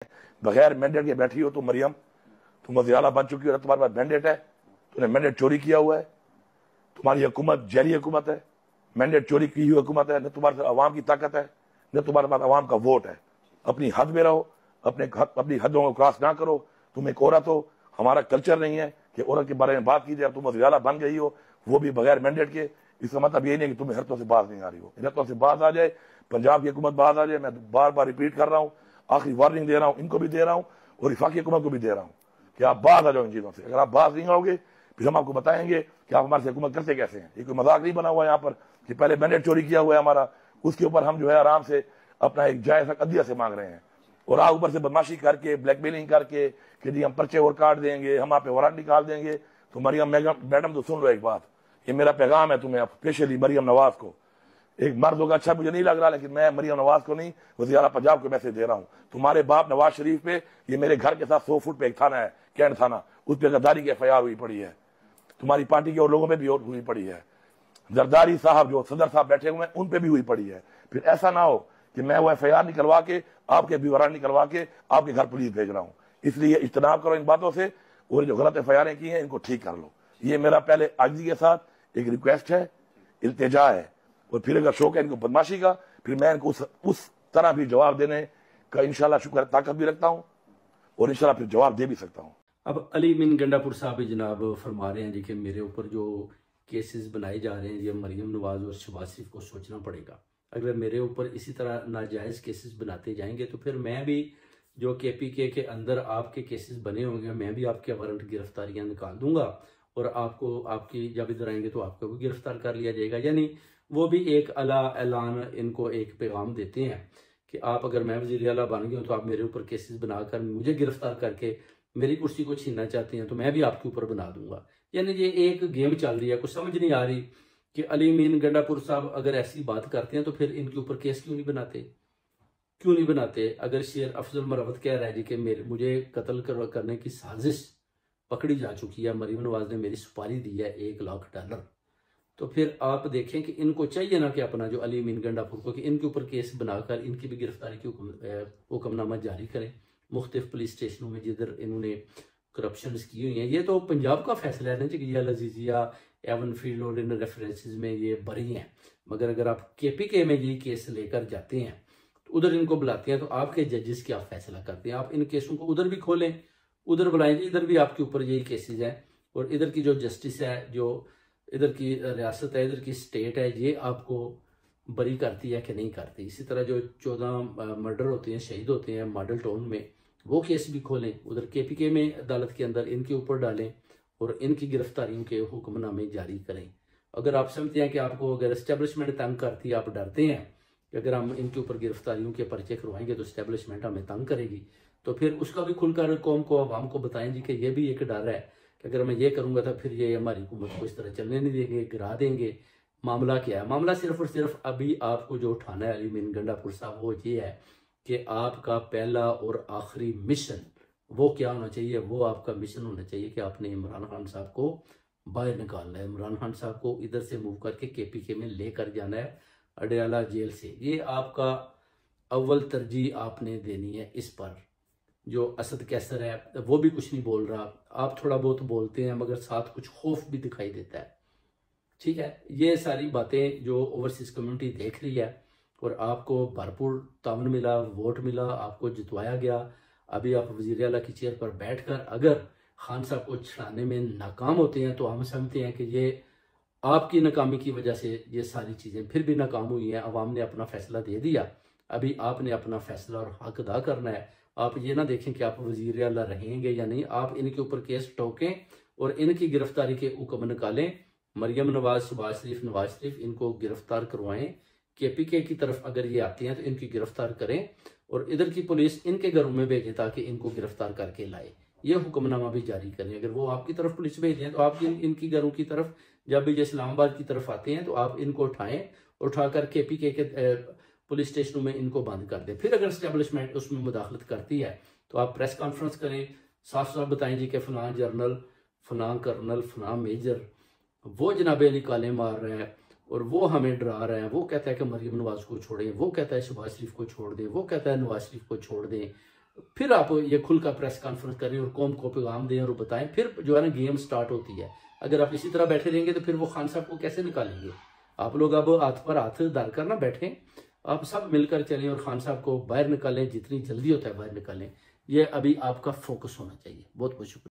बगैर मैंडेट के बैठी हो तुम मरियम, तुम वज़ीर आला बन चुकी हो, तुम्हारे पास मैंडेट है, तुमने मैंडेट चोरी किया हुआ है, तुम्हारी हुकूमत जैली हुकूमत है, मैंडेट चोरी की हुई हुकूमत है, न तुम्हारे पास अवाम की ताकत है, न तुम्हारे पास अवाम का वोट है। अपनी हद में रहो, अपनी हदों को क्रॉस ना करो। तुम एक औरत हो, हमारा कल्चर नहीं है कि औरत के बारे में बात की जाए। तुम वज़ीर आला बन गई हो, वो भी बगैर मैंडेट के। इसका मतलब ये नहीं कि तुम्हें हरतों से बात नहीं आ रही हो। हरतों से बात आ जाए, पंजाब की हुकूमत बात आ जाए, मैं बार बार रिपीट कर रहा हूँ, आखिरी वार्निंग दे रहा हूँ, इनको भी दे रहा हूँ और वफाकी हुकूमत को भी दे रहा हूँ कि आप बात आ जाओ इन चीजों से। अगर आप बात नहीं आओगे फिर हम आपको बताएंगे कि आप हमारे से हुकूमत करते कैसे हैं। ये कोई मजाक नहीं बना हुआ यहाँ पर कि पहले मैंडेट चोरी किया हुआ है हमारा, उसके ऊपर हम जो है आराम से अपना एक जायजा अदिया से मांग रहे हैं, और आप ऊपर से बदमाशी करके ब्लैकमेलिंग करके कि जी हम पर्चे और काट देंगे, हम आप पे वारंट निकाल देंगे। तो मरियम मैडम तो सुन लो एक बात, ये मेरा पैगाम है तुम्हें, स्पेशली मरियम नवाज को। एक मर्द होगा अच्छा मुझे नहीं लग रहा, लेकिन मैं मरियम नवाज को नहीं, वज़ीर आला पंजाब को मैसेज दे रहा हूँ। तुम्हारे बाप नवाज शरीफ पे, ये मेरे घर के साथ 100 फुट पे एक थाना है, कैंट थाना, उस पर गद्दारी की FIR हुई पड़ी है। तुम्हारी पार्टी के और लोगों पे भी हुई पड़ी है। जरदारी साहब जो सदर साहब बैठे हुए हैं उन पे भी हुई पड़ी है। फिर ऐसा ना हो कि मैं वो FIR निकलवा के, आपके भी वारंट निकलवा के आपके घर पुलिस भेज रहा हूँ। इसलिए इज्तनाब करो इन बातों से, और जो गलत FIR की हैं इनको ठीक कर लो। ये मेरा पहले आजिज़ी के साथ एक रिक्वेस्ट है, इल्तिजा है। और फिर अगर शौक है इनको बदमाशी का, फिर मैं इनको उस तरह भी जवाब देने का इंशाल्लाह शुक्र ताकत भी रखता हूँ और इंशाल्लाह फिर जवाब दे भी सकता हूँ। अब अली मीन गंडापुर साहब भी जनाब फरमा रहे हैं जी कि मेरे ऊपर जो केसेस बनाए जा रहे हैं ये मरियम नवाज और शहबाज शरीफ को सोचना पड़ेगा। अगर मेरे ऊपर इसी तरह नाजायज़ केसेस बनाते जाएंगे तो फिर मैं भी जो KPK के अंदर आपके केसेस बने होंगे, मैं भी आपके वारंट गिरफ्तारियां निकाल दूंगा और आपको, आपकी जब इधर आएंगे तो आपको भी गिरफ्तार कर लिया जाएगा। यानी वो भी एक ऐलान इनको एक पैगाम देते हैं कि आप, अगर मैं वज़ीर आला बन गया तो आप मेरे ऊपर केसेस बनाकर मुझे गिरफ्तार करके मेरी कुर्सी को छीनना चाहते हैं तो मैं भी आपके ऊपर बना दूंगा। यानी ये एक गेम चल रही है। कुछ समझ नहीं आ रही कि अली मीन गंडापुर साहब अगर ऐसी बात करते हैं तो फिर इनके ऊपर केस क्यों नहीं बनाते, क्यों नहीं बनाते। अगर शेर अफजल मरवत कह रहा है जी कि मुझे कत्ल करने की साजिश पकड़ी जा चुकी है, मरियम नवाज ने मेरी सुपारी दी है $1,00,000, तो फिर आप देखें कि इनको चाहिए ना कि अपना जो अली मीन गंडापुर को, कि इनके ऊपर केस बनाकर इनकी भी गिरफ्तारी की हुक्मनामा जारी करें मुख्तलिफ पुलिस स्टेशनों में जिधर इन्होंने करप्शन की हुई हैं। ये तो पंजाब का फैसला है ना जी, अल अजीजिया, एवनफील्ड और इन रेफरेंसेस में ये बरी हैं। मगर अगर आप KPK में ये केस लेकर जाते हैं तो उधर इनको बुलाते हैं तो आपके जजेस क्या फैसला करते हैं। आप इन केसों को उधर भी खोलें, उधर बुलाएंगे, इधर भी आपके ऊपर यही केसेज हैं। और इधर की जो जस्टिस है, जो इधर की रियासत है, इधर की स्टेट है, ये आपको बरी करती है कि नहीं करती। इसी तरह जो 14 मर्डर होते हैं, शहीद होते हैं मॉडल टाउन में, वो केस भी खोलें, उधर KPK में अदालत के अंदर इनके ऊपर डालें और इनकी गिरफ्तारियों के हुक्मनामे जारी करें। अगर आप समझते हैं कि आपको अगर एस्टेब्लिशमेंट तंग करती है, आप डरते हैं कि अगर हम इनके ऊपर गिरफ्तारियों के पर्चे करवाएंगे तो एस्टेब्लिशमेंट हमें तंग करेगी, तो फिर उसका भी खुलकर कौम को, आवाम को बताएं जी कि ये भी एक डर है कि अगर मैं ये करूंगा तो फिर ये हमारी हुकूमत को इस तरह चलने नहीं देंगे, गिरा देंगे। मामला क्या है? मामला सिर्फ और सिर्फ अभी आपको जो उठाना है अली मीन गंडापुर साहब, वो ये है कि आपका पहला और आखिरी मिशन वो क्या होना चाहिए। वो आपका मिशन होना चाहिए कि आपने इमरान खान साहब को बाहर निकालना है, इमरान खान साहब को इधर से मूव करके KPK में लेकर जाना है, अडयाला जेल से। ये आपका अव्वल तरजीह आपने देनी है इस पर। जो असद कैसर है वो भी कुछ नहीं बोल रहा, आप थोड़ा बहुत बोलते हैं मगर साथ कुछ खौफ भी दिखाई देता है। ठीक है, ये सारी बातें जो ओवरसीज कम्युनिटी देख रही है और आपको भरपूर तावन मिला, वोट मिला, आपको जितवाया गया। अभी आप वज़ीर आला की चेयर पर बैठकर अगर खान साहब को छड़ाने में नाकाम होते हैं तो हम समझते हैं कि ये आपकी नाकामी की वजह से ये सारी चीज़ें फिर भी नाकाम हुई हैं। अवाम ने अपना फैसला दे दिया, अभी आपने अपना फैसला और हक अदा करना है। आप ये ना देखें कि आप वज़ीर आला रहेंगे या नहीं, आप इनके ऊपर केस ठोकें और इनकी गिरफ्तारी के हुक्म निकालें। मरियम नवाज, शहबाज शरीफ, नवाज शरीफ, इनको गिरफ्तार करवाएं। KPK की तरफ अगर ये आती हैं तो इनकी गिरफ्तार करें और इधर की पुलिस इनके घरों में भेजे ताकि इनको गिरफ्तार करके लाए। ये हुक्मनामा भी जारी करें। अगर वो आपकी तरफ पुलिस भेजें तो आप इनकी घरों की तरफ, जब भी ये इस्लामाबाद की तरफ आते हैं तो आप इनको उठाएं, उठाकर KPK के पुलिस स्टेशनों में इनको बंद कर दें। फिर अगर एस्टेब्लिशमेंट उसमें मुदाखलत करती है तो आप प्रेस कॉन्फ्रेंस करें, साफ साफ बताएं जी कि फलां जर्नल, फलां कर्नल, फलां मेजर वो जनाब अली काले मार रहा है और वो हमें डरा रहा है। वो कहता है कि मरियम नवाज को छोड़ें, वो कहता है शहबाज शरीफ को छोड़ दें, वो कहता है नवाज शरीफ को छोड़ दें, फिर आप ये खुलकर प्रेस कॉन्फ्रेंस करें और कौम को पैगाम दें और बताएं, फिर जो है ना गेम स्टार्ट होती है। अगर आप इसी तरह बैठे रहेंगे तो फिर वो खान साहब को कैसे निकालेंगे? आप लोग अब हाथ पर हाथ धर कर ना बैठें, आप सब मिलकर चलें और खान साहब को बाहर निकालें, जितनी जल्दी होता है बाहर निकालें। ये अभी आपका फोकस होना चाहिए। बहुत बहुत शुक्रिया।